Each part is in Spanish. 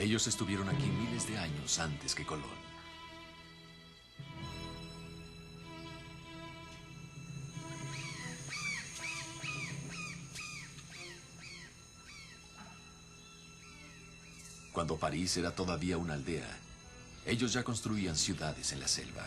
Ellos estuvieron aquí miles de años antes que Colón. Cuando París era todavía una aldea, ellos ya construían ciudades en la selva.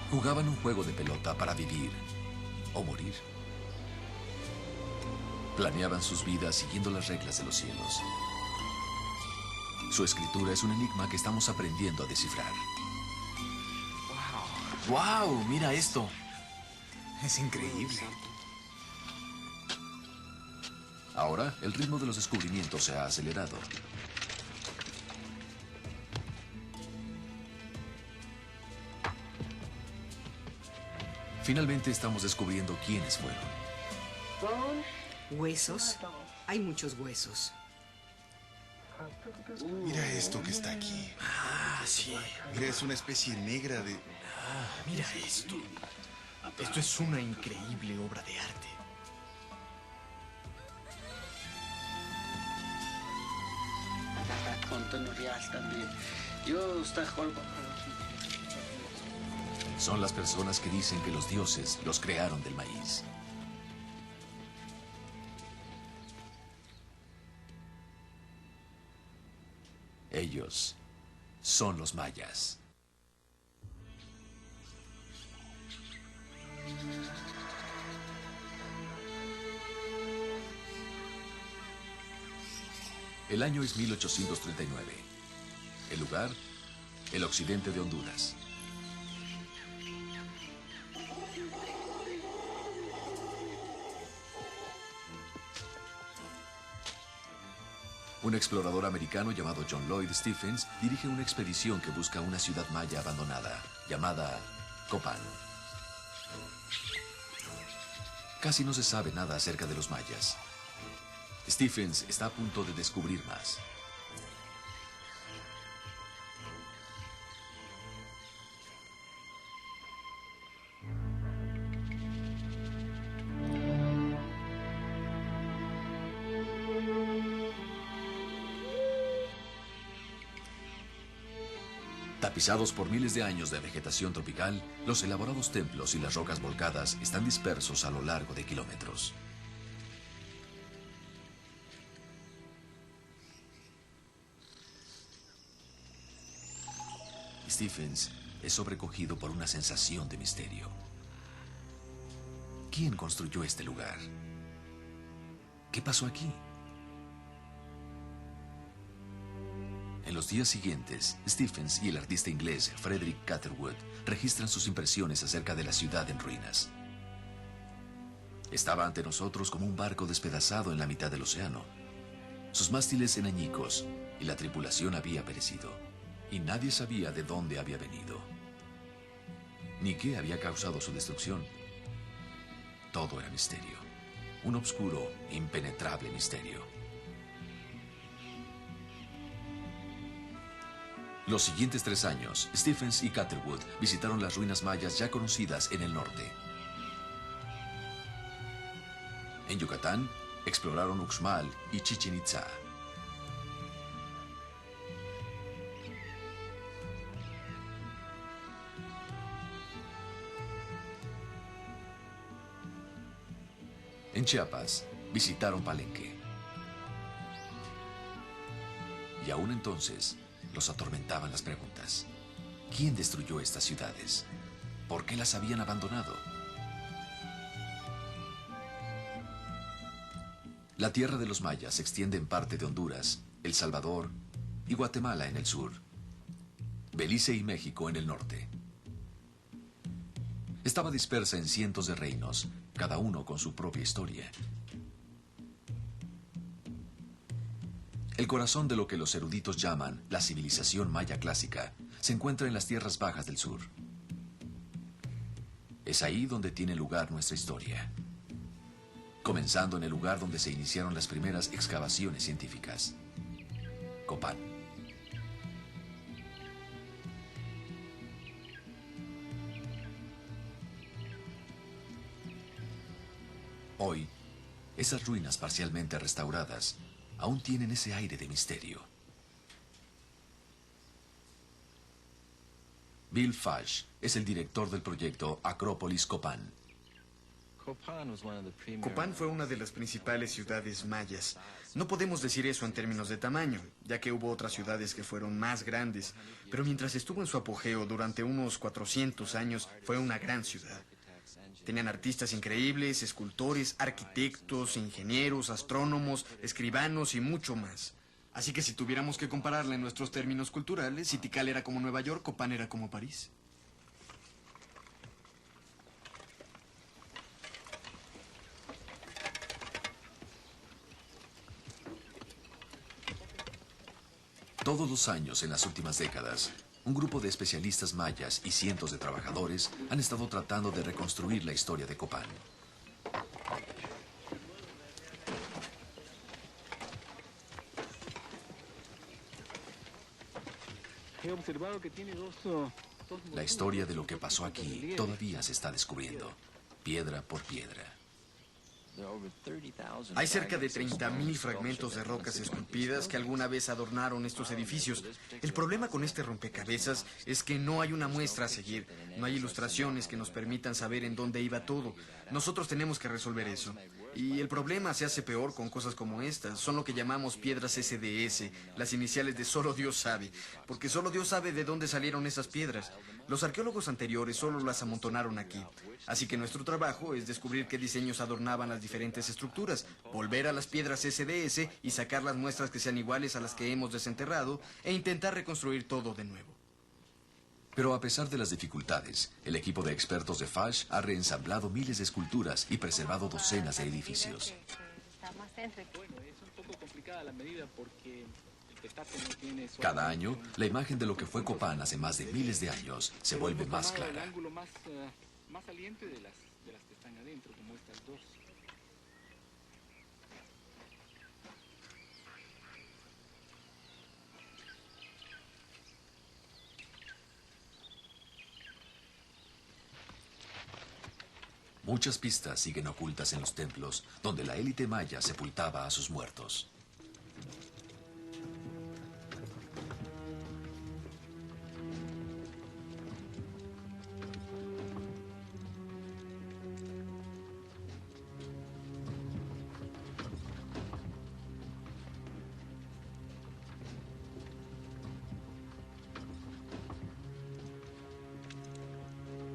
Jugaban un juego de pelota para vivir o morir. Planeaban sus vidas siguiendo las reglas de los cielos. Su escritura es un enigma que estamos aprendiendo a descifrar. ¡Wow! Mira esto. Es increíble. Ahora, el ritmo de los descubrimientos se ha acelerado. Finalmente estamos descubriendo quiénes fueron. Huesos. Hay muchos huesos. Mira esto que está aquí. Ah, sí. Mira, es una especie negra de... Mira esto. Esto es una increíble obra de arte. Son las personas que dicen que los dioses los crearon del maíz. Ellos son los mayas. El año es 1839. El lugar, el occidente de Honduras. Un explorador americano llamado John Lloyd Stephens dirige una expedición que busca una ciudad maya abandonada, llamada Copán. Casi no se sabe nada acerca de los mayas. Stephens está a punto de descubrir más. Tapizados por miles de años de vegetación tropical, los elaborados templos y las rocas volcadas están dispersos a lo largo de kilómetros. Stephens es sobrecogido por una sensación de misterio. ¿Quién construyó este lugar? ¿Qué pasó aquí? En los días siguientes, Stephens y el artista inglés Frederick Catherwood registran sus impresiones acerca de la ciudad en ruinas. Estaba ante nosotros como un barco despedazado en la mitad del océano. Sus mástiles eran añicos y la tripulación había perecido. Y nadie sabía de dónde había venido, ni qué había causado su destrucción. Todo era misterio, un oscuro, impenetrable misterio. Los siguientes 3 años, Stephens y Catherwood visitaron las ruinas mayas ya conocidas en el norte. En Yucatán, exploraron Uxmal y Chichén Itzá. En Chiapas, visitaron Palenque. Y aún entonces, los atormentaban las preguntas. ¿Quién destruyó estas ciudades? ¿Por qué las habían abandonado? La tierra de los mayas se extiende en parte de Honduras, El Salvador y Guatemala en el sur, Belice y México en el norte. Estaba dispersa en cientos de reinos, cada uno con su propia historia. El corazón de lo que los eruditos llaman la civilización maya clásica se encuentra en las tierras bajas del sur. Es ahí donde tiene lugar nuestra historia, comenzando en el lugar donde se iniciaron las primeras excavaciones científicas, Copán. Hoy, esas ruinas parcialmente restauradas aún tienen ese aire de misterio. Bill Fash es el director del proyecto Acrópolis Copán. Copán fue una de las principales ciudades mayas. No podemos decir eso en términos de tamaño, ya que hubo otras ciudades que fueron más grandes, pero mientras estuvo en su apogeo durante unos 400 años, fue una gran ciudad. Tenían artistas increíbles, escultores, arquitectos, ingenieros, astrónomos, escribanos y mucho más. Así que si tuviéramos que compararla en nuestros términos culturales, si Tikal era como Nueva York, Copán era como París. Todos los años en las últimas décadas, un grupo de especialistas mayas y cientos de trabajadores han estado tratando de reconstruir la historia de Copán. He observado que tiene dos La historia de lo que pasó aquí todavía se está descubriendo, piedra por piedra. Hay cerca de 30.000 fragmentos de rocas esculpidas que alguna vez adornaron estos edificios. El problema con este rompecabezas es que no hay una muestra a seguir. No hay ilustraciones que nos permitan saber en dónde iba todo. Nosotros tenemos que resolver eso. Y el problema se hace peor con cosas como estas. Son lo que llamamos piedras SDS, las iniciales de solo Dios sabe. Porque solo Dios sabe de dónde salieron esas piedras. Los arqueólogos anteriores solo las amontonaron aquí. Así que nuestro trabajo es descubrir qué diseños adornaban las diferentes estructuras, volver a las piedras SDS y sacar las muestras que sean iguales a las que hemos desenterrado e intentar reconstruir todo de nuevo. Pero a pesar de las dificultades, el equipo de expertos de Fash ha reensamblado miles de esculturas y preservado docenas de edificios. Bueno, es un poco complicada la medida porque el petate no tiene... Cada año, la imagen de lo que fue Copán hace más de miles de años se vuelve más El clara. ángulo más saliente de las que están adentro, como estas dos. Muchas pistas siguen ocultas en los templos, donde la élite maya sepultaba a sus muertos.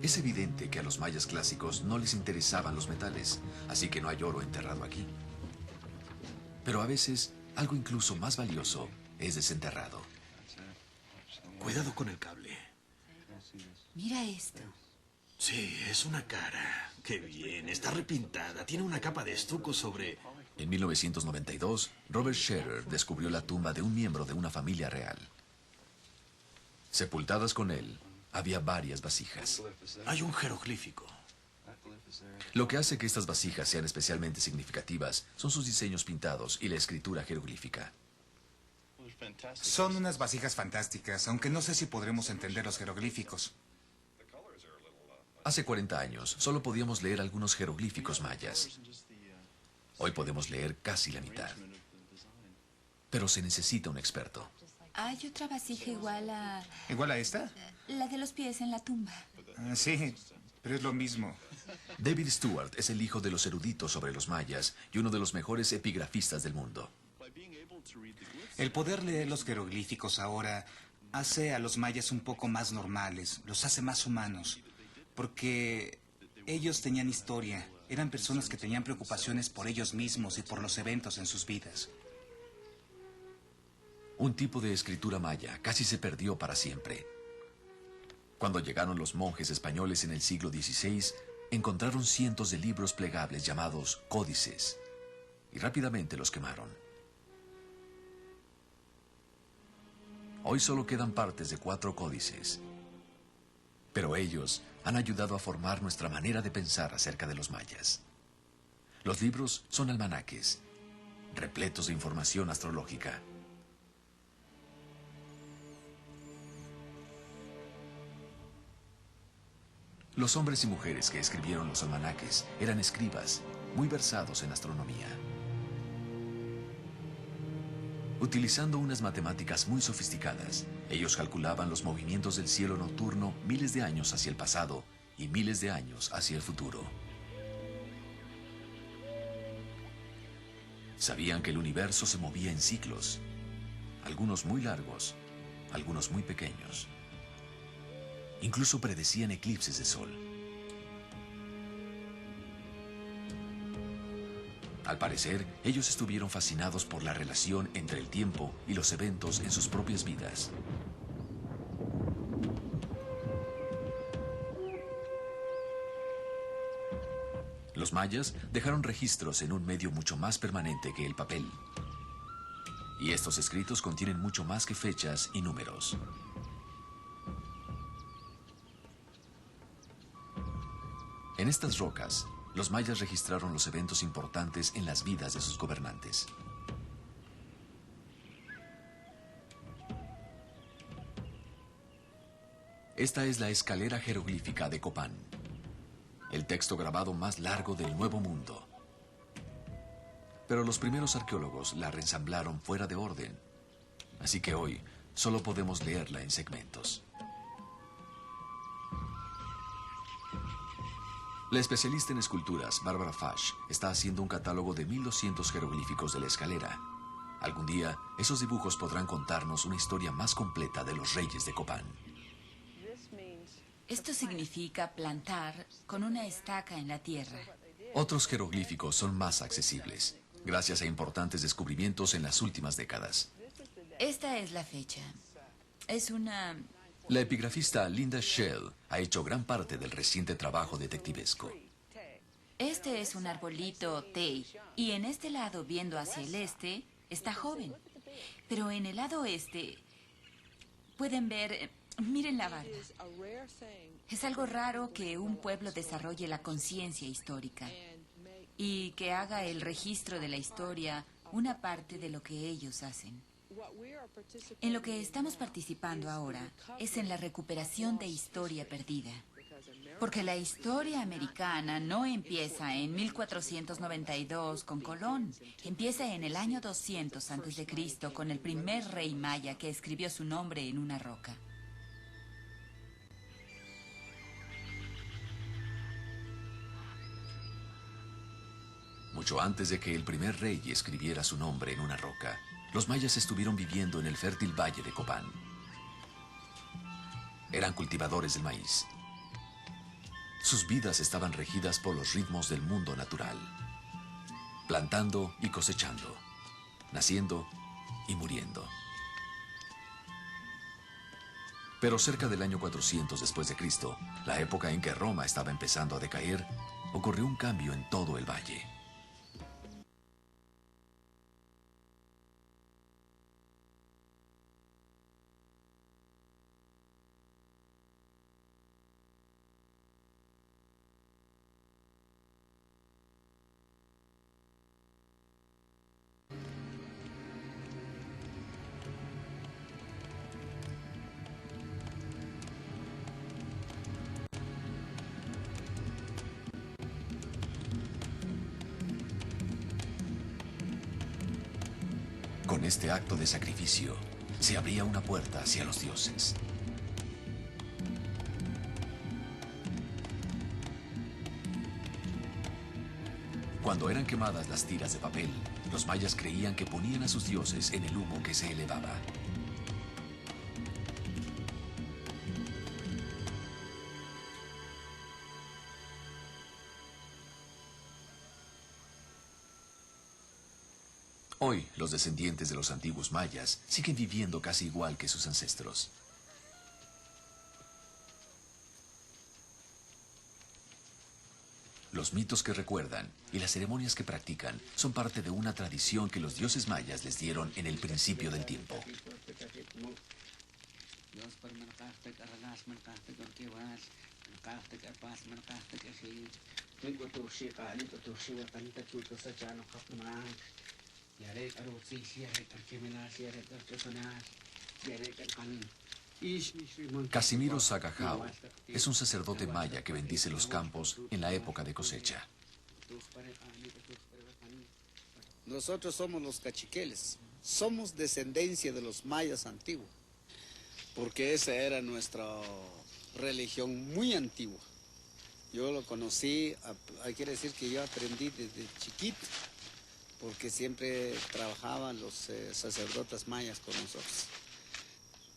Es evidente que a los mayas clásicos no les interesaban los metales, así que no hay oro enterrado aquí. Pero a veces, algo incluso más valioso es desenterrado. Cuidado con el cable. Mira esto. Sí, es una cara. Qué bien, está repintada. Tiene una capa de estuco sobre... En 1992, Robert Scherer descubrió la tumba de un miembro de una familia real. Sepultadas con él, había varias vasijas. Hay un jeroglífico. Lo que hace que estas vasijas sean especialmente significativas son sus diseños pintados y la escritura jeroglífica. Son unas vasijas fantásticas, aunque no sé si podremos entender los jeroglíficos. Hace 40 años, solo podíamos leer algunos jeroglíficos mayas. Hoy podemos leer casi la mitad. Pero se necesita un experto. Hay otra vasija igual a... ¿Igual a esta? La de los pies en la tumba. Sí, pero es lo mismo. David Stewart es el hijo de los eruditos sobre los mayas y uno de los mejores epigrafistas del mundo. El poder leer los jeroglíficos ahora hace a los mayas un poco más normales, los hace más humanos, porque ellos tenían historia, eran personas que tenían preocupaciones por ellos mismos y por los eventos en sus vidas. Un tipo de escritura maya casi se perdió para siempre. Cuando llegaron los monjes españoles en el siglo XVI, encontraron cientos de libros plegables llamados códices, y rápidamente los quemaron. Hoy solo quedan partes de 4 códices, pero ellos han ayudado a formar nuestra manera de pensar acerca de los mayas. Los libros son almanaques, repletos de información astrológica. Los hombres y mujeres que escribieron los almanaques eran escribas muy versados en astronomía. Utilizando unas matemáticas muy sofisticadas, ellos calculaban los movimientos del cielo nocturno miles de años hacia el pasado y miles de años hacia el futuro. Sabían que el universo se movía en ciclos, algunos muy largos, algunos muy pequeños. Incluso predecían eclipses de sol. Al parecer, ellos estuvieron fascinados por la relación entre el tiempo y los eventos en sus propias vidas. Los mayas dejaron registros en un medio mucho más permanente que el papel. Y estos escritos contienen mucho más que fechas y números. En estas rocas, los mayas registraron los eventos importantes en las vidas de sus gobernantes. Esta es la escalera jeroglífica de Copán, el texto grabado más largo del Nuevo Mundo. Pero los primeros arqueólogos la reensamblaron fuera de orden, así que hoy solo podemos leerla en segmentos. La especialista en esculturas, Barbara Fash, está haciendo un catálogo de 1200 jeroglíficos de la escalera. Algún día, esos dibujos podrán contarnos una historia más completa de los reyes de Copán. Esto significa plantar con una estaca en la tierra. Otros jeroglíficos son más accesibles, gracias a importantes descubrimientos en las últimas décadas. Esta es la fecha. Es una... La epigrafista Linda Shell ha hecho gran parte del reciente trabajo detectivesco. Este es un arbolito Tei, y en este lado, viendo hacia el este, está joven. Pero en el lado oeste, pueden ver... Miren la barba. Es algo raro que un pueblo desarrolle la conciencia histórica y que haga el registro de la historia una parte de lo que ellos hacen. En lo que estamos participando ahora es en la recuperación de historia perdida. Porque la historia americana no empieza en 1492 con Colón. Empieza en el año 200 a.C. con el primer rey maya que escribió su nombre en una roca. Mucho antes de que el primer rey escribiera su nombre en una roca, los mayas estuvieron viviendo en el fértil valle de Copán. Eran cultivadores del maíz. Sus vidas estaban regidas por los ritmos del mundo natural, plantando y cosechando, naciendo y muriendo. Pero cerca del año 400 después de Cristo, la época en que Roma estaba empezando a decaer, ocurrió un cambio en todo el valle. Con este acto de sacrificio, se abría una puerta hacia los dioses. Cuando eran quemadas las tiras de papel, los mayas creían que ponían a sus dioses en el humo que se elevaba. Hoy, los descendientes de los antiguos mayas siguen viviendo casi igual que sus ancestros. Los mitos que recuerdan y las ceremonias que practican son parte de una tradición que los dioses mayas les dieron en el principio del tiempo. Casimiro Sagajao es un sacerdote maya que bendice los campos en la época de cosecha. Nosotros somos los cachiqueles. Somos descendencia de los mayas antiguos. Porque esa era nuestra religión muy antigua. Yo lo conocí, quiere decir que yo aprendí desde chiquito, porque siempre trabajaban los sacerdotes mayas con nosotros.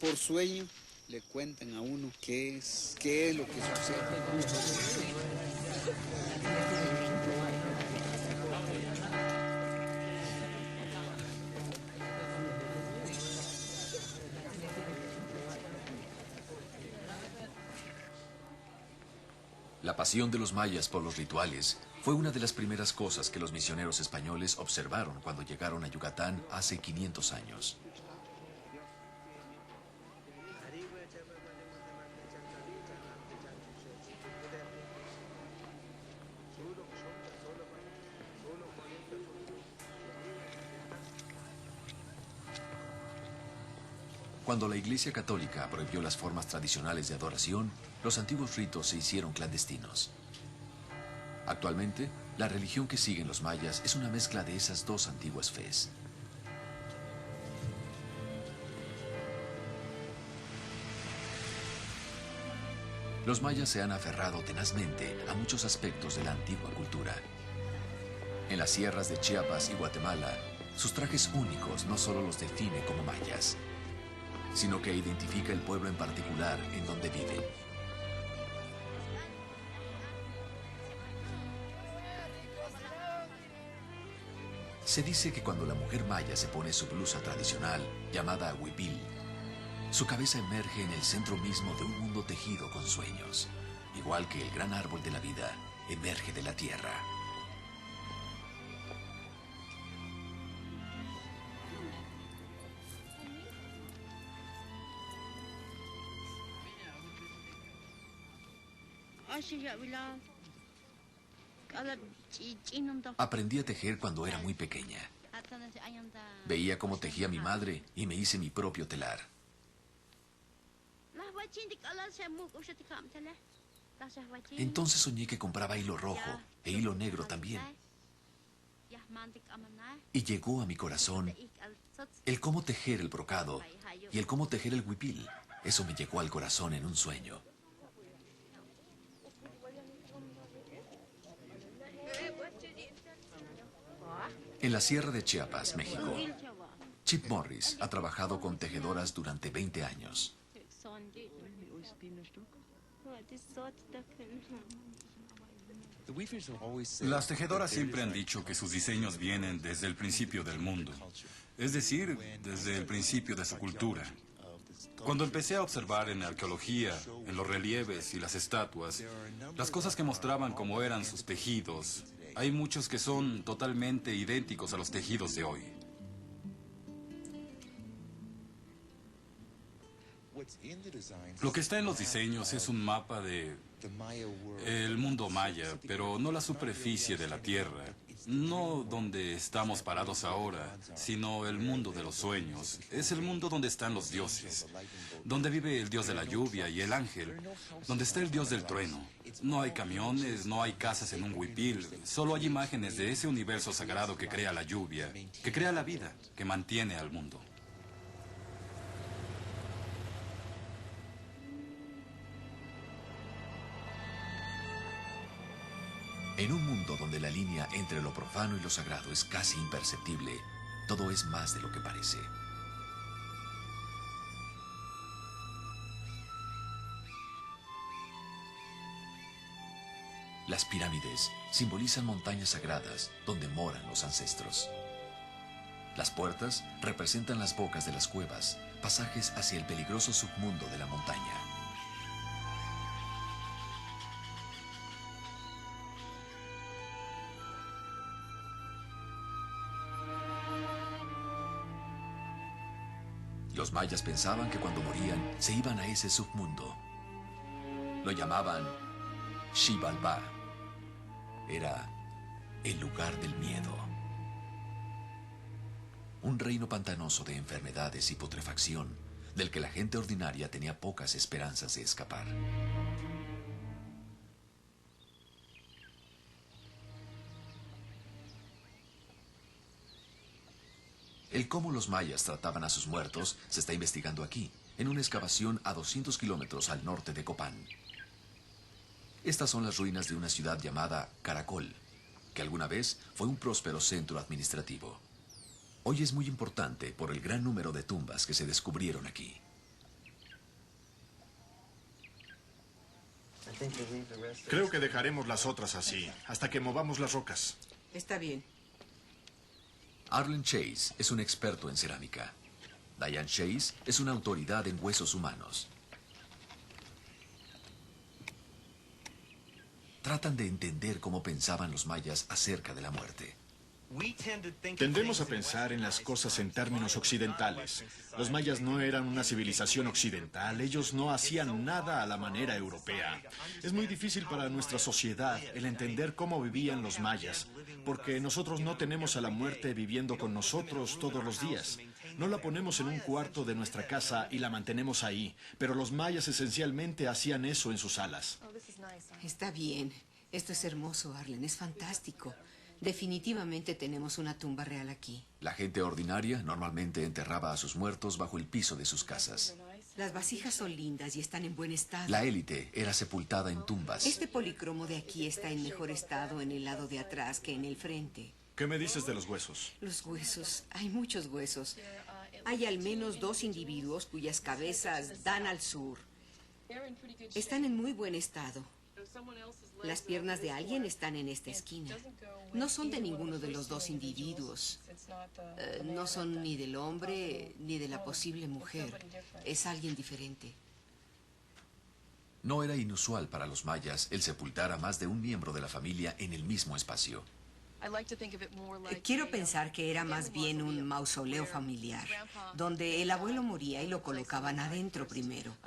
Por sueño le cuentan a uno qué es lo que sucede. La pasión de los mayas por los rituales fue una de las primeras cosas que los misioneros españoles observaron cuando llegaron a Yucatán hace 500 años. Cuando la Iglesia Católica prohibió las formas tradicionales de adoración, los antiguos ritos se hicieron clandestinos. Actualmente, la religión que siguen los mayas es una mezcla de esas dos antiguas fes. Los mayas se han aferrado tenazmente a muchos aspectos de la antigua cultura. En las sierras de Chiapas y Guatemala, sus trajes únicos no solo los define como mayas, sino que identifica el pueblo en particular en donde viven. Se dice que cuando la mujer maya se pone su blusa tradicional, llamada huipil, su cabeza emerge en el centro mismo de un mundo tejido con sueños, igual que el gran árbol de la vida emerge de la tierra. Aprendí a tejer cuando era muy pequeña. Veía cómo tejía mi madre y me hice mi propio telar. Entonces soñé que compraba hilo rojo e hilo negro también. Y llegó a mi corazón el cómo tejer el brocado y el cómo tejer el huipil. Eso me llegó al corazón en un sueño. En la Sierra de Chiapas, México, Chip Morris ha trabajado con tejedoras durante 20 años. Las tejedoras siempre han dicho que sus diseños vienen desde el principio del mundo, es decir, desde el principio de su cultura. Cuando empecé a observar en la arqueología, en los relieves y las estatuas, las cosas que mostraban cómo eran sus tejidos, hay muchos que son totalmente idénticos a los tejidos de hoy. Lo que está en los diseños es un mapa de el mundo maya, pero no la superficie de la Tierra, no donde estamos parados ahora, sino el mundo de los sueños. Es el mundo donde están los dioses, donde vive el dios de la lluvia y el ángel, donde está el dios del trueno. No hay camiones, no hay casas en un huipil, solo hay imágenes de ese universo sagrado que crea la lluvia, que crea la vida, que mantiene al mundo. En un mundo donde la línea entre lo profano y lo sagrado es casi imperceptible, todo es más de lo que parece. Las pirámides simbolizan montañas sagradas donde moran los ancestros. Las puertas representan las bocas de las cuevas, pasajes hacia el peligroso submundo de la montaña. Los mayas pensaban que cuando morían se iban a ese submundo. Lo llamaban Xibalbá. Era el lugar del miedo. Un reino pantanoso de enfermedades y putrefacción, del que la gente ordinaria tenía pocas esperanzas de escapar. El cómo los mayas trataban a sus muertos se está investigando aquí, en una excavación a 200 kilómetros al norte de Copán. Estas son las ruinas de una ciudad llamada Caracol, que alguna vez fue un próspero centro administrativo. Hoy es muy importante por el gran número de tumbas que se descubrieron aquí. Creo que dejaremos las otras así, hasta que movamos las rocas. Está bien. Arlen Chase es un experto en cerámica. Diane Chase es una autoridad en huesos humanos. Tratan de entender cómo pensaban los mayas acerca de la muerte. Tendemos a pensar en las cosas en términos occidentales. Los mayas no eran una civilización occidental, ellos no hacían nada a la manera europea. Es muy difícil para nuestra sociedad el entender cómo vivían los mayas, porque nosotros no tenemos a la muerte viviendo con nosotros todos los días. No la ponemos en un cuarto de nuestra casa y la mantenemos ahí, pero los mayas esencialmente hacían eso en sus salas. Está bien. Esto es hermoso, Arlen. Es fantástico. Definitivamente tenemos una tumba real aquí. La gente ordinaria normalmente enterraba a sus muertos bajo el piso de sus casas. Las vasijas son lindas y están en buen estado. La élite era sepultada en tumbas. Este policromo de aquí está en mejor estado en el lado de atrás que en el frente. ¿Qué me dices de los huesos? Los huesos. Hay muchos huesos. Hay al menos 2 individuos cuyas cabezas dan al sur. Están en muy buen estado. Las piernas de alguien están en esta esquina. No son de ninguno de los 2 individuos. No son ni del hombre ni de la posible mujer. Es alguien diferente. No era inusual para los mayas el sepultar a más de un miembro de la familia en el mismo espacio. Quiero pensar que era más bien un mausoleo familiar, donde el abuelo moría y lo colocaban adentro primero.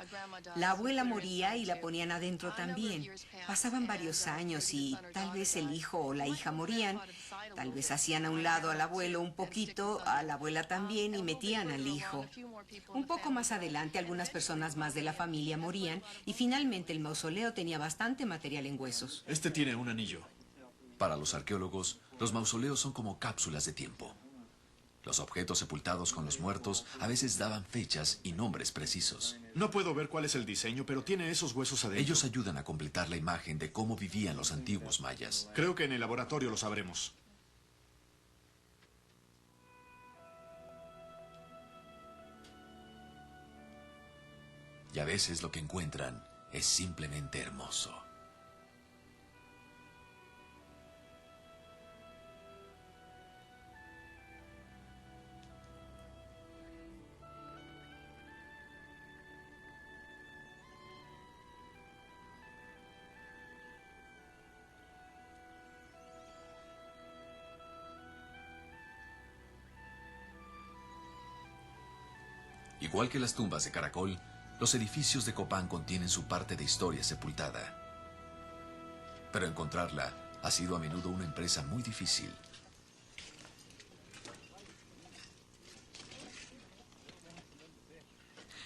La abuela moría y la ponían adentro también. Pasaban varios años y tal vez el hijo o la hija morían. Tal vez hacían a un lado al abuelo un poquito, a la abuela también, y metían al hijo. Un poco más adelante, algunas personas más de la familia morían y finalmente el mausoleo tenía bastante material en huesos. Este tiene un anillo. Para los arqueólogos, los mausoleos son como cápsulas de tiempo. Los objetos sepultados con los muertos a veces daban fechas y nombres precisos. No puedo ver cuál es el diseño, pero tiene esos huesos adentro. Ellos ayudan a completar la imagen de cómo vivían los antiguos mayas. Creo que en el laboratorio lo sabremos. Y a veces lo que encuentran es simplemente hermoso. Igual que las tumbas de Caracol, los edificios de Copán contienen su parte de historia sepultada. Pero encontrarla ha sido a menudo una empresa muy difícil.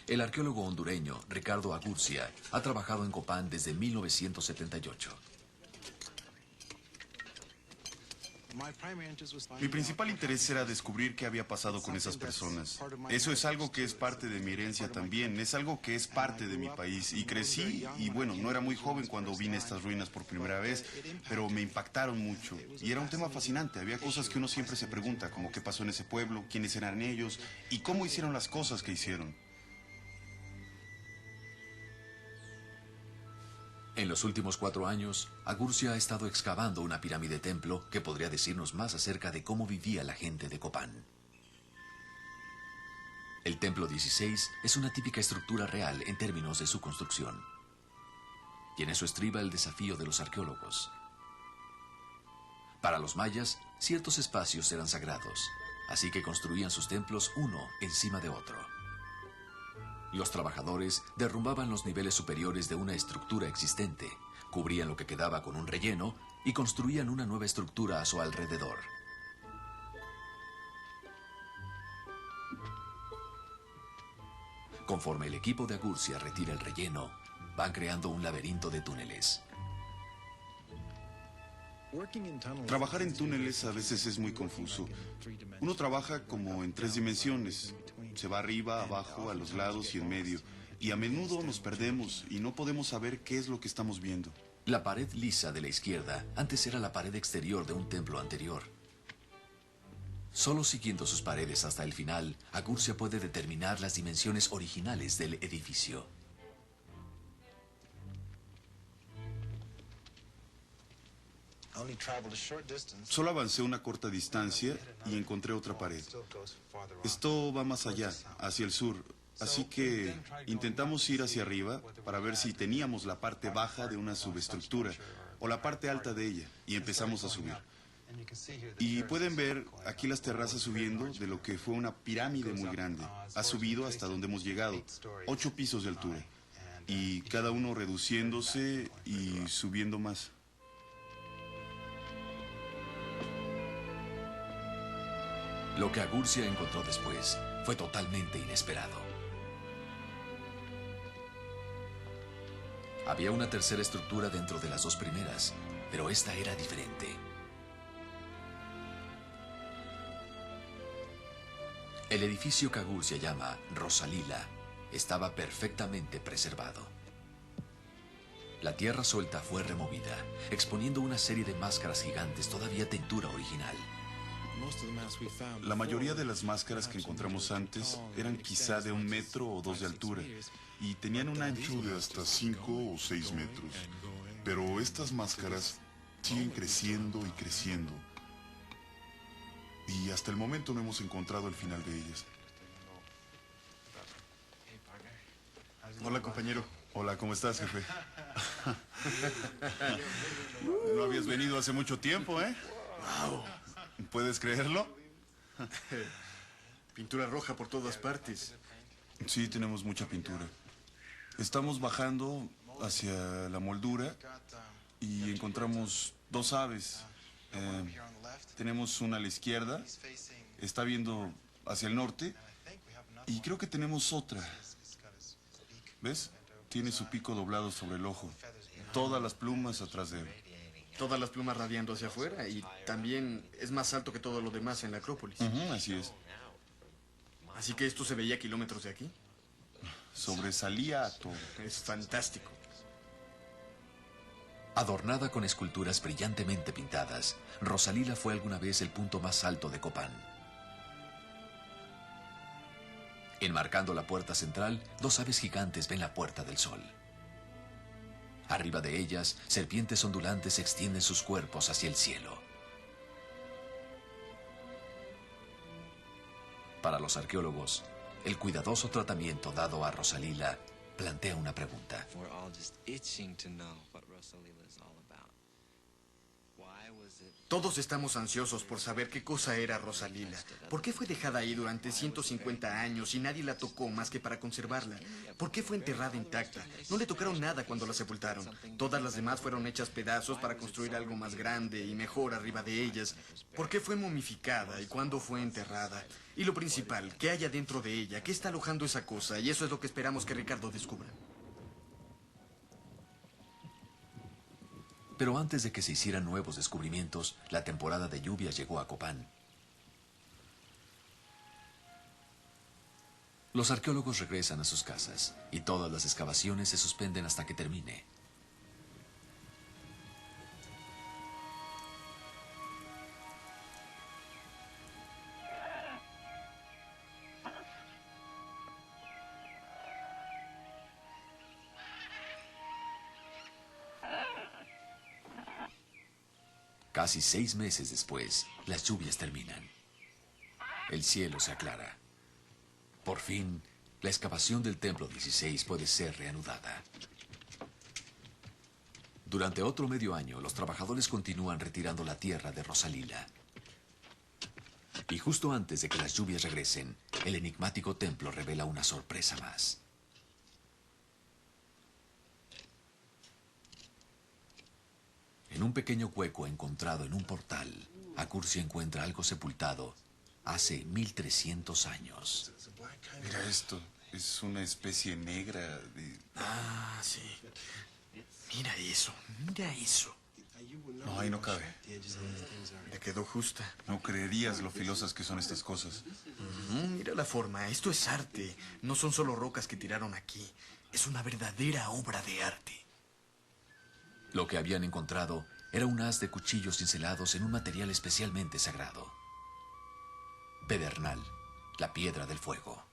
El arqueólogo hondureño Ricardo Agurcia ha trabajado en Copán desde 1978. Mi principal interés era descubrir qué había pasado con esas personas. Eso es algo que es parte de mi herencia también, es algo que es parte de mi país. Y crecí, y bueno, no era muy joven cuando vine a estas ruinas por primera vez, pero me impactaron mucho. Y era un tema fascinante, había cosas que uno siempre se pregunta, como qué pasó en ese pueblo, quiénes eran ellos, y cómo hicieron las cosas que hicieron. En los últimos 4 años, Agurcia ha estado excavando una pirámide templo que podría decirnos más acerca de cómo vivía la gente de Copán. El templo 16 es una típica estructura real en términos de su construcción. Y en eso estriba el desafío de los arqueólogos. Para los mayas, ciertos espacios eran sagrados, así que construían sus templos uno encima de otro. Los trabajadores derrumbaban los niveles superiores de una estructura existente, cubrían lo que quedaba con un relleno y construían una nueva estructura a su alrededor. Conforme el equipo de Agurcia retira el relleno, van creando un laberinto de túneles. Trabajar en túneles a veces es muy confuso. Uno trabaja como en 3 dimensiones. Se va arriba, abajo, a los lados y en medio. Y a menudo nos perdemos y no podemos saber qué es lo que estamos viendo. La pared lisa de la izquierda antes era la pared exterior de un templo anterior. Solo siguiendo sus paredes hasta el final, Agurcia puede determinar las dimensiones originales del edificio. Solo avancé una corta distancia y encontré otra pared. Esto va más allá, hacia el sur. Así que intentamos ir hacia arriba para ver si teníamos la parte baja de una subestructura o la parte alta de ella, y empezamos a subir. Y pueden ver aquí las terrazas subiendo de lo que fue una pirámide muy grande. Ha subido hasta donde hemos llegado, 8 pisos de altura, y cada uno reduciéndose y subiendo más. Lo que Agurcia encontró después fue totalmente inesperado. Había una tercera estructura dentro de las 2 primeras, pero esta era diferente. El edificio que Agurcia llama Rosalila estaba perfectamente preservado. La tierra suelta fue removida, exponiendo una serie de máscaras gigantes todavía de tintura original. La mayoría de las máscaras que encontramos antes eran quizá de 1 metro o 2 de altura y tenían un ancho de hasta 5 o 6 metros. Pero estas máscaras siguen creciendo y creciendo. Y hasta el momento no hemos encontrado el final de ellas. Hola, compañero. Hola, ¿cómo estás, jefe? No habías venido hace mucho tiempo, ¿eh? Wow. ¿Puedes creerlo? Pintura roja por todas partes. Sí, tenemos mucha pintura. Estamos bajando hacia la moldura y encontramos 2 aves. Tenemos una a la izquierda, está viendo hacia el norte, y creo que tenemos otra. ¿Ves? Tiene su pico doblado sobre el ojo, todas las plumas atrás de él. Todas las plumas radiando hacia afuera, y también es más alto que todo lo demás en la Acrópolis. Así es. Así que esto se veía a kilómetros de aquí. Sobresalía a todo. Es fantástico. Adornada con esculturas brillantemente pintadas, Rosalila fue alguna vez el punto más alto de Copán. Enmarcando la puerta central, 2 aves gigantes ven la Puerta del Sol. Arriba de ellas, serpientes ondulantes extienden sus cuerpos hacia el cielo. Para los arqueólogos, el cuidadoso tratamiento dado a Rosalila plantea una pregunta. Todos estamos ansiosos por saber qué cosa era Rosalila. ¿Por qué fue dejada ahí durante 150 años y nadie la tocó más que para conservarla? ¿Por qué fue enterrada intacta? No le tocaron nada cuando la sepultaron. Todas las demás fueron hechas pedazos para construir algo más grande y mejor arriba de ellas. ¿Por qué fue momificada y cuándo fue enterrada? Y lo principal, ¿qué hay adentro de ella? ¿Qué está alojando esa cosa? Y eso es lo que esperamos que Ricardo descubra. Pero antes de que se hicieran nuevos descubrimientos, la temporada de lluvias llegó a Copán. Los arqueólogos regresan a sus casas y todas las excavaciones se suspenden hasta que termine. Casi 6 meses después, las lluvias terminan. El cielo se aclara. Por fin, la excavación del Templo 16 puede ser reanudada. Durante otro medio año, los trabajadores continúan retirando la tierra de Rosalila. Y justo antes de que las lluvias regresen, el enigmático templo revela una sorpresa más. En un pequeño hueco encontrado en un portal, Agurcia encuentra algo sepultado hace 1300 años. Mira esto, es una especie negra de... Ah, sí. Mira eso, mira eso. No, ahí no cabe. Le quedó justa. No creerías lo filosas que son estas cosas. Mira la forma, esto es arte. No son solo rocas que tiraron aquí. Es una verdadera obra de arte. Lo que habían encontrado era un haz de cuchillos cincelados en un material especialmente sagrado. Pedernal, la piedra del fuego.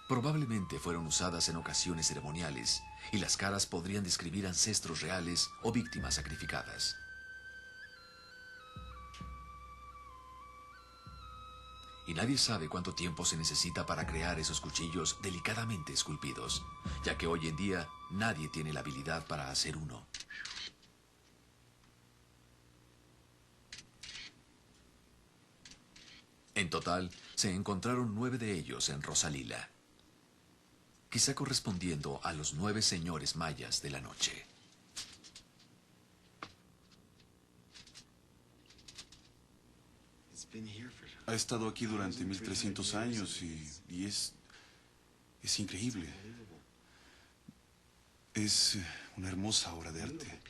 Probablemente fueron usadas en ocasiones ceremoniales y las caras podrían describir ancestros reales o víctimas sacrificadas. Y nadie sabe cuánto tiempo se necesita para crear esos cuchillos delicadamente esculpidos, ya que hoy en día nadie tiene la habilidad para hacer uno. En total, se encontraron 9 de ellos en Rosalila, quizá correspondiendo a los 9 señores mayas de la noche. Ha estado aquí durante 1300 años y es increíble. Es una hermosa obra de arte,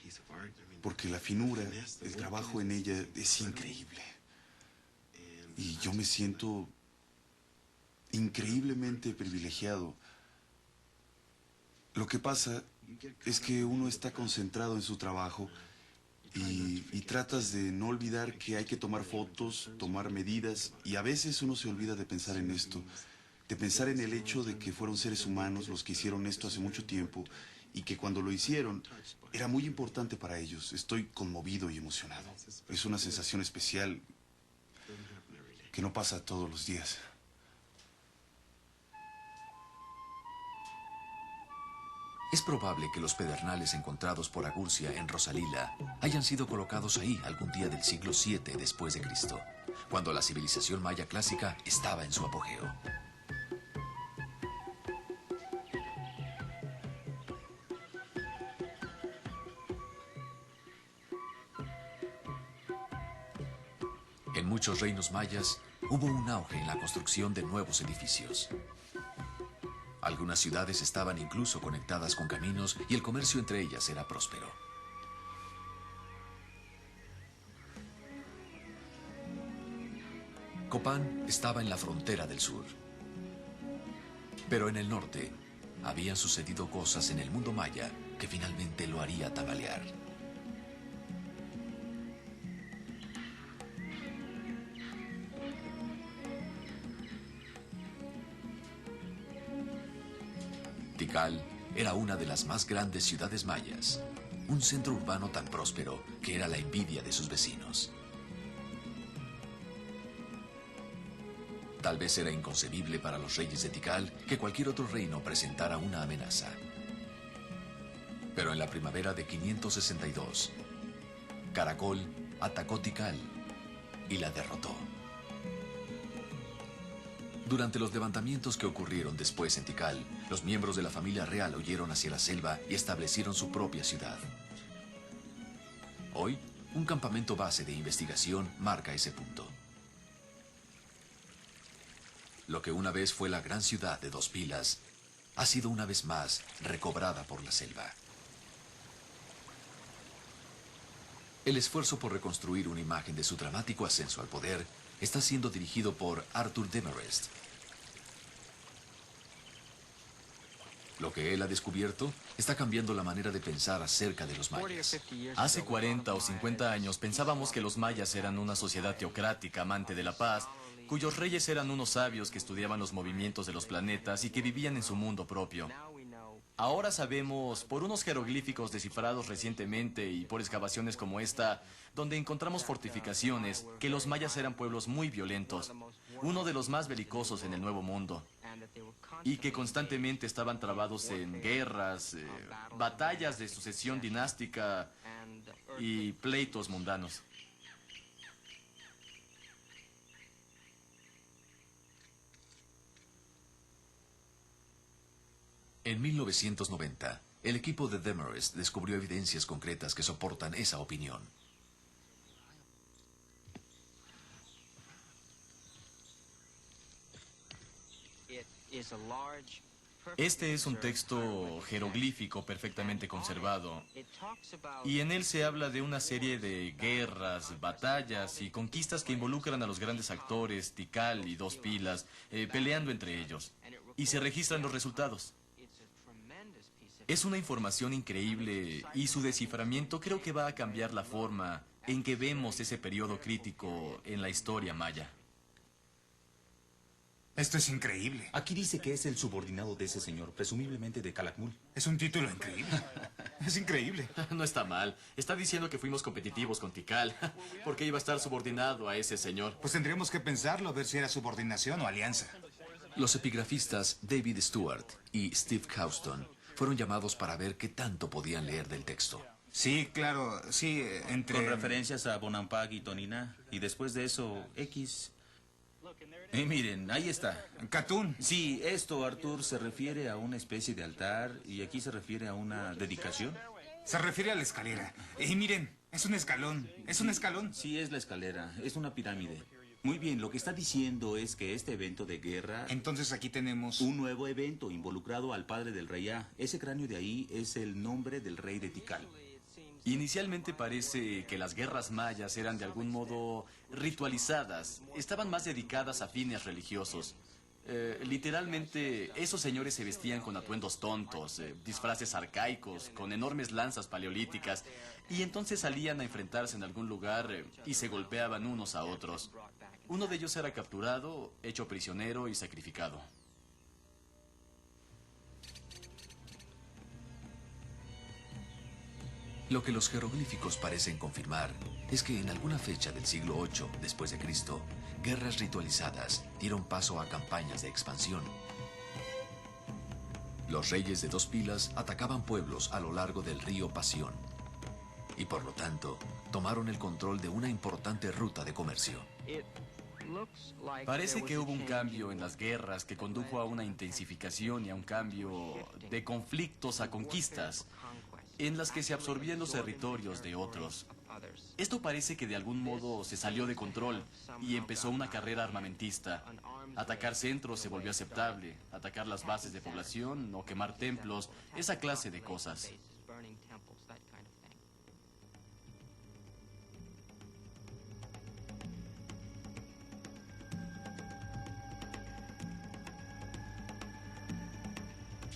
porque la finura, el trabajo en ella es increíble. Y yo me siento increíblemente privilegiado. Lo que pasa es que uno está concentrado en su trabajo y tratas de no olvidar que hay que tomar fotos, tomar medidas, y a veces uno se olvida de pensar en esto, de pensar en el hecho de que fueron seres humanos los que hicieron esto hace mucho tiempo y que cuando lo hicieron era muy importante para ellos. Estoy conmovido y emocionado. Es una sensación especial que no pasa todos los días. Es probable que los pedernales encontrados por Agurcia en Rosalila hayan sido colocados ahí algún día del siglo VII después de Cristo, cuando la civilización maya clásica estaba en su apogeo. En muchos reinos mayas hubo un auge en la construcción de nuevos edificios. Algunas ciudades estaban incluso conectadas con caminos y el comercio entre ellas era próspero. Copán estaba en la frontera del sur. Pero en el norte habían sucedido cosas en el mundo maya que finalmente lo haría tambalear. Tikal era una de las más grandes ciudades mayas, un centro urbano tan próspero que era la envidia de sus vecinos. Tal vez era inconcebible para los reyes de Tikal que cualquier otro reino presentara una amenaza. Pero en la primavera de 562, Caracol atacó Tikal y la derrotó. Durante los levantamientos que ocurrieron después en Tikal, los miembros de la familia real huyeron hacia la selva y establecieron su propia ciudad. Hoy, un campamento base de investigación marca ese punto. Lo que una vez fue la gran ciudad de 2 pilas, ha sido una vez más recobrada por la selva. El esfuerzo por reconstruir una imagen de su dramático ascenso al poder está siendo dirigido por Arthur Demarest. Lo que él ha descubierto está cambiando la manera de pensar acerca de los mayas. Hace 40 o 50 años pensábamos que los mayas eran una sociedad teocrática, amante de la paz, cuyos reyes eran unos sabios que estudiaban los movimientos de los planetas y que vivían en su mundo propio. Ahora sabemos, por unos jeroglíficos descifrados recientemente y por excavaciones como esta, donde encontramos fortificaciones, que los mayas eran pueblos muy violentos, uno de los más belicosos en el Nuevo Mundo, y que constantemente estaban trabados en guerras, batallas de sucesión dinástica y pleitos mundanos. En 1990, el equipo de Demarest descubrió evidencias concretas que soportan esa opinión. Este es un texto jeroglífico perfectamente conservado, y en él se habla de una serie de guerras, batallas y conquistas que involucran a los grandes actores, Tikal y Dos Pilas, peleando entre ellos, y se registran los resultados. Es una información increíble, y su desciframiento creo que va a cambiar la forma en que vemos ese periodo crítico en la historia maya. Esto es increíble. Aquí dice que es el subordinado de ese señor, presumiblemente de Calakmul. Es un título increíble. Es increíble. No está mal. Está diciendo que fuimos competitivos con Tikal. ¿Por qué iba a estar subordinado a ese señor? Pues tendríamos que pensarlo, ver si era subordinación o alianza. Los epigrafistas David Stewart y Steve Houston fueron llamados para ver qué tanto podían leer del texto. Sí, claro, sí, entre... Con referencias a Bonampak y Tonina. Y después de eso, X. Y miren, ahí está. Katun. Sí, esto, Arthur, se refiere a una especie de altar y aquí se refiere a una dedicación. Se refiere a la escalera. Y miren, es un escalón. Es un escalón. Sí, es la escalera. Es una pirámide. Muy bien, lo que está diciendo es que este evento de guerra... Entonces aquí tenemos... un nuevo evento involucrado al padre del rey A. Ese cráneo de ahí es el nombre del rey de Tikal. Inicialmente parece que las guerras mayas eran de algún modo ritualizadas, estaban más dedicadas a fines religiosos. Literalmente, esos señores se vestían con atuendos tontos, disfraces arcaicos, con enormes lanzas paleolíticas, y entonces salían a enfrentarse en algún lugar y se golpeaban unos a otros. Uno de ellos era capturado, hecho prisionero y sacrificado. Lo que los jeroglíficos parecen confirmar es que en alguna fecha del siglo VIII después de Cristo, guerras ritualizadas dieron paso a campañas de expansión. Los reyes de Dos Pilas atacaban pueblos a lo largo del río Pasión y por lo tanto tomaron el control de una importante ruta de comercio. Parece que hubo un cambio en las guerras que condujo a una intensificación y a un cambio de conflictos a conquistas, en las que se absorbían los territorios de otros. Esto parece que de algún modo se salió de control y empezó una carrera armamentista. Atacar centros se volvió aceptable, atacar las bases de población o quemar templos, esa clase de cosas.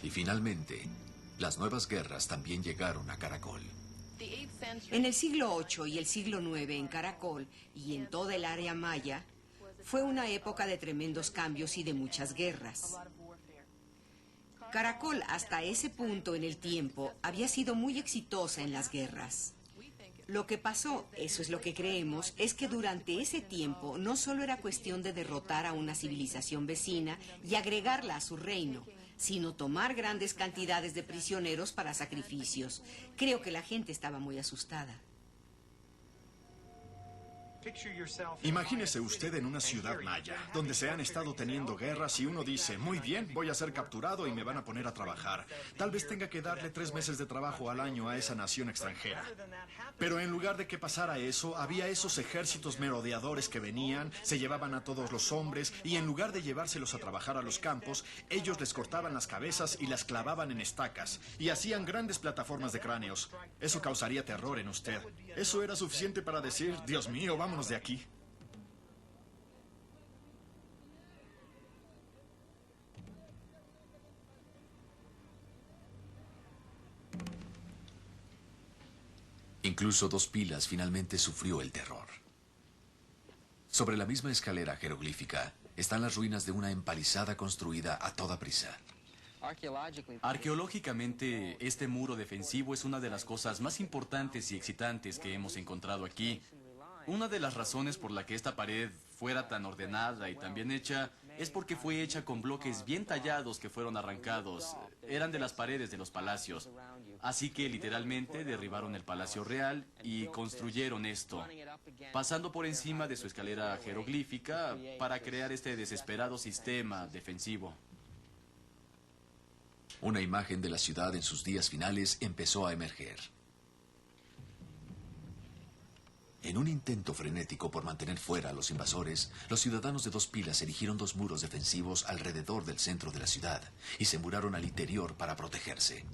Y finalmente, las nuevas guerras también llegaron a Caracol. En el siglo VIII y el siglo IX en Caracol y en toda el área maya, fue una época de tremendos cambios y de muchas guerras. Caracol, hasta ese punto en el tiempo, había sido muy exitosa en las guerras. Lo que pasó, eso es lo que creemos, es que durante ese tiempo no solo era cuestión de derrotar a una civilización vecina y agregarla a su reino, sino tomar grandes cantidades de prisioneros para sacrificios. Creo que la gente estaba muy asustada. Imagínese usted en una ciudad maya, donde se han estado teniendo guerras y uno dice, muy bien, voy a ser capturado y me van a poner a trabajar. Tal vez tenga que darle 3 meses de trabajo al año a esa nación extranjera. Pero en lugar de que pasara eso, había esos ejércitos merodeadores que venían, se llevaban a todos los hombres y en lugar de llevárselos a trabajar a los campos, ellos les cortaban las cabezas y las clavaban en estacas y hacían grandes plataformas de cráneos. Eso causaría terror en usted. Eso era suficiente para decir, Dios mío, vámonos de aquí. Incluso Dos Pilas finalmente sufrió el terror. Sobre la misma escalera jeroglífica están las ruinas de una empalizada construida a toda prisa. Arqueológicamente, este muro defensivo es una de las cosas más importantes y excitantes que hemos encontrado aquí. Una de las razones por la que esta pared fuera tan ordenada y tan bien hecha es porque fue hecha con bloques bien tallados que fueron arrancados. Eran de las paredes de los palacios. Así que literalmente derribaron el palacio real y construyeron esto, pasando por encima de su escalera jeroglífica para crear este desesperado sistema defensivo. Una imagen de la ciudad en sus días finales empezó a emerger. En un intento frenético por mantener fuera a los invasores, los ciudadanos de Dos Pilas erigieron 2 muros defensivos alrededor del centro de la ciudad y se muraron al interior para protegerse.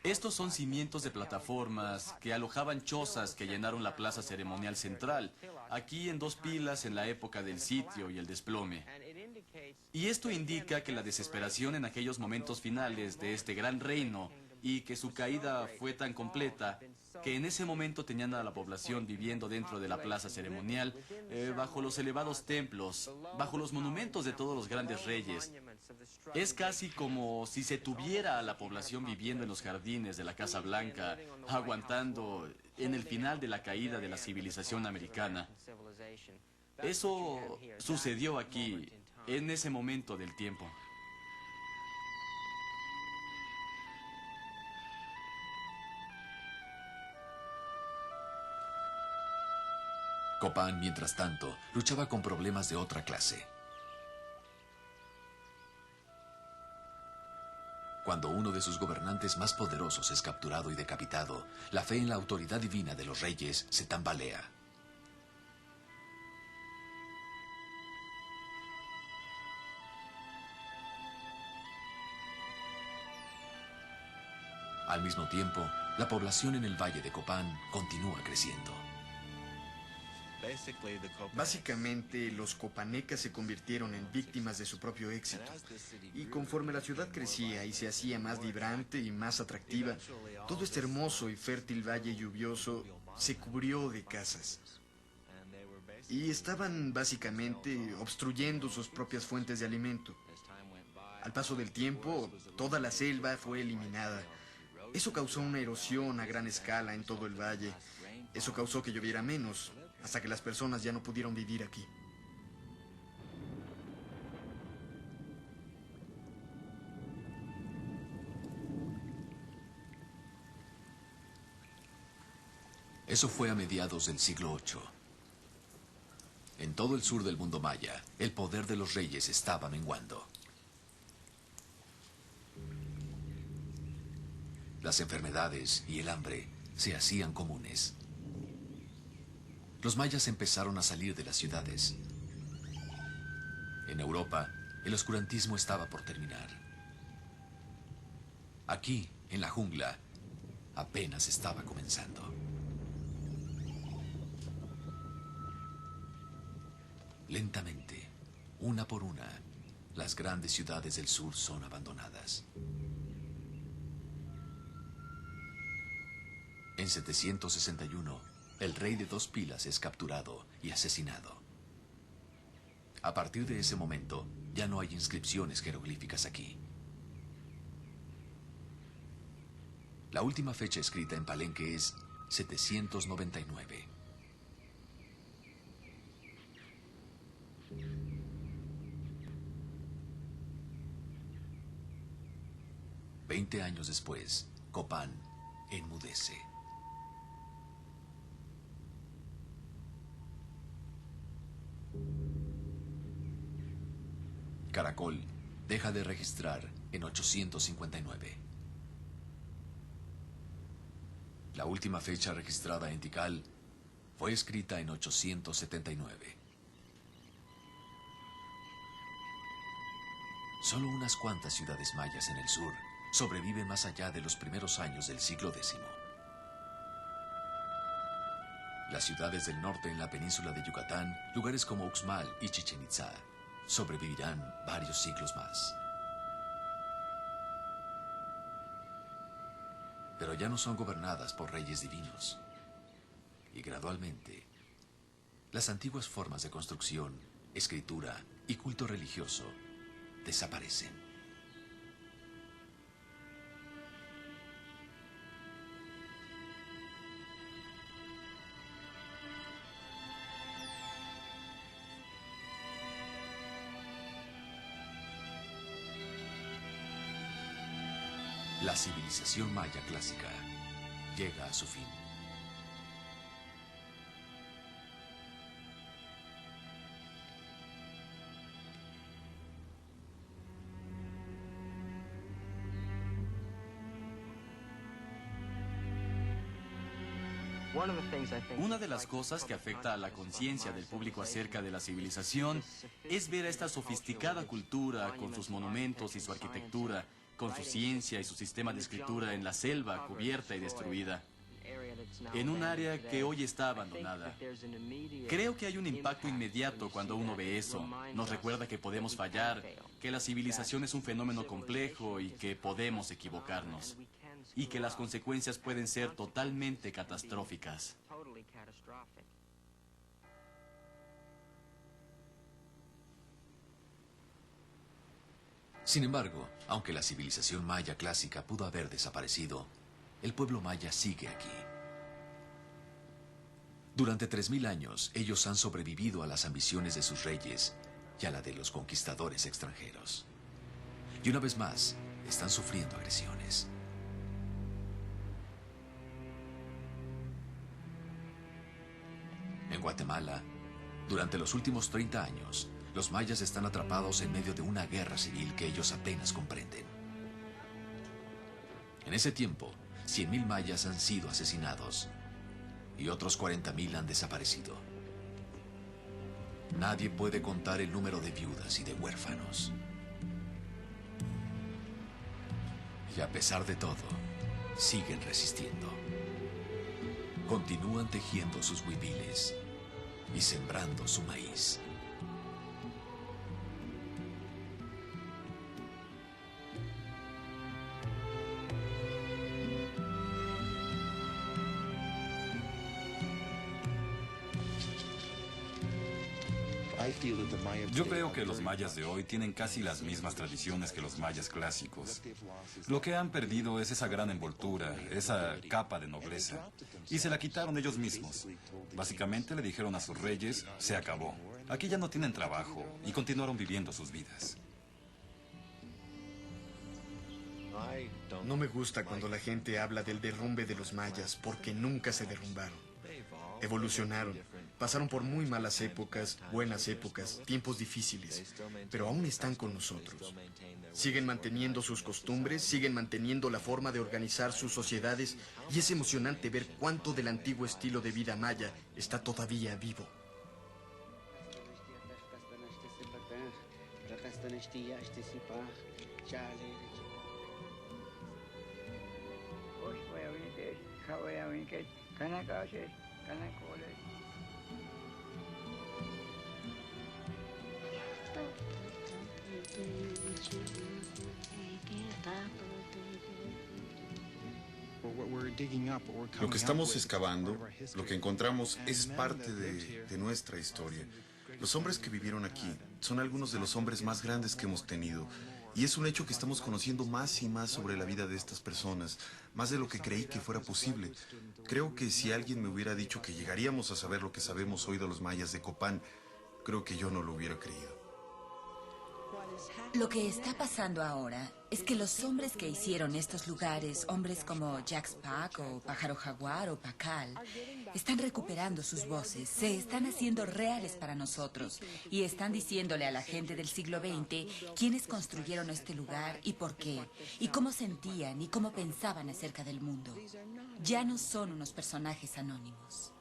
Estos son cimientos de plataformas que alojaban chozas que llenaron la plaza ceremonial central, aquí en Dos Pilas en la época del sitio y el desplome. Y esto indica que la desesperación en aquellos momentos finales de este gran reino y que su caída fue tan completa que en ese momento tenían a la población viviendo dentro de la plaza ceremonial, bajo los elevados templos, bajo los monumentos de todos los grandes reyes. Es casi como si se tuviera a la población viviendo en los jardines de la Casa Blanca, aguantando en el final de la caída de la civilización americana. Eso sucedió aquí, en ese momento del tiempo. Copán, mientras tanto, luchaba con problemas de otra clase. Cuando uno de sus gobernantes más poderosos es capturado y decapitado, la fe en la autoridad divina de los reyes se tambalea. Al mismo tiempo, la población en el valle de Copán continúa creciendo. Básicamente, los copanecas se convirtieron en víctimas de su propio éxito. Y conforme la ciudad crecía y se hacía más vibrante y más atractiva, todo este hermoso y fértil valle lluvioso se cubrió de casas. Y estaban básicamente obstruyendo sus propias fuentes de alimento. Al paso del tiempo, toda la selva fue eliminada. Eso causó una erosión a gran escala en todo el valle. Eso causó que lloviera menos, hasta que las personas ya no pudieron vivir aquí. Eso fue a mediados del siglo VIII. En todo el sur del mundo maya, el poder de los reyes estaba menguando. Las enfermedades y el hambre se hacían comunes. Los mayas empezaron a salir de las ciudades. En Europa, el oscurantismo estaba por terminar. Aquí, en la jungla, apenas estaba comenzando. Lentamente, una por una, las grandes ciudades del sur son abandonadas. En 761, el rey de Dos Pilas es capturado y asesinado. A partir de ese momento, ya no hay inscripciones jeroglíficas aquí. La última fecha escrita en Palenque es 799. Veinte años después, Copán enmudece. Caracol deja de registrar en 859. La última fecha registrada en Tikal fue escrita en 879. Solo unas cuantas ciudades mayas en el sur sobreviven más allá de los primeros años del siglo X. Las ciudades del norte en la península de Yucatán, lugares como Uxmal y Chichén Itzá, sobrevivirán varios siglos más. Pero ya no son gobernadas por reyes divinos. Y gradualmente, las antiguas formas de construcción, escritura y culto religioso desaparecen. La civilización maya clásica llega a su fin. Una de las cosas que afecta a la conciencia del público acerca de la civilización es ver a esta sofisticada cultura con sus monumentos y su arquitectura, con su ciencia y su sistema de escritura en la selva cubierta y destruida, en un área que hoy está abandonada. Creo que hay un impacto inmediato cuando uno ve eso. Nos recuerda que podemos fallar, que la civilización es un fenómeno complejo y que podemos equivocarnos, y que las consecuencias pueden ser totalmente catastróficas. Sin embargo, aunque la civilización maya clásica pudo haber desaparecido, el pueblo maya sigue aquí. Durante 3000 años, ellos han sobrevivido a las ambiciones de sus reyes y a la de los conquistadores extranjeros. Y una vez más, están sufriendo agresiones. En Guatemala, durante los últimos 30 años, los mayas están atrapados en medio de una guerra civil que ellos apenas comprenden. En ese tiempo, 100,000 mayas han sido asesinados y otros 40,000 han desaparecido. Nadie puede contar el número de viudas y de huérfanos. Y a pesar de todo, siguen resistiendo. Continúan tejiendo sus huipiles y sembrando su maíz. Yo creo que los mayas de hoy tienen casi las mismas tradiciones que los mayas clásicos. Lo que han perdido es esa gran envoltura, esa capa de nobleza. Y se la quitaron ellos mismos. Básicamente le dijeron a sus reyes, se acabó. Aquí ya no tienen trabajo y continuaron viviendo sus vidas. No me gusta cuando la gente habla del derrumbe de los mayas, porque nunca se derrumbaron. Evolucionaron, pasaron por muy malas épocas, buenas épocas, tiempos difíciles, pero aún están con nosotros. Siguen manteniendo sus costumbres, siguen manteniendo la forma de organizar sus sociedades, y es emocionante ver cuánto del antiguo estilo de vida maya está todavía vivo. Lo que estamos excavando, lo que encontramos, es parte de nuestra historia. Los hombres que vivieron aquí son algunos de los hombres más grandes que hemos tenido. Y es un hecho que estamos conociendo más y más sobre la vida de estas personas, más de lo que creí que fuera posible. Creo que si alguien me hubiera dicho que llegaríamos a saber lo que sabemos hoy de los mayas de Copán, creo que yo no lo hubiera creído. Lo que está pasando ahora es que los hombres que hicieron estos lugares, hombres como Jack Pack o Pájaro Jaguar o Pacal, están recuperando sus voces, se están haciendo reales para nosotros y están diciéndole a la gente del siglo XX quiénes construyeron este lugar y por qué, y cómo sentían y cómo pensaban acerca del mundo. Ya no son unos personajes anónimos.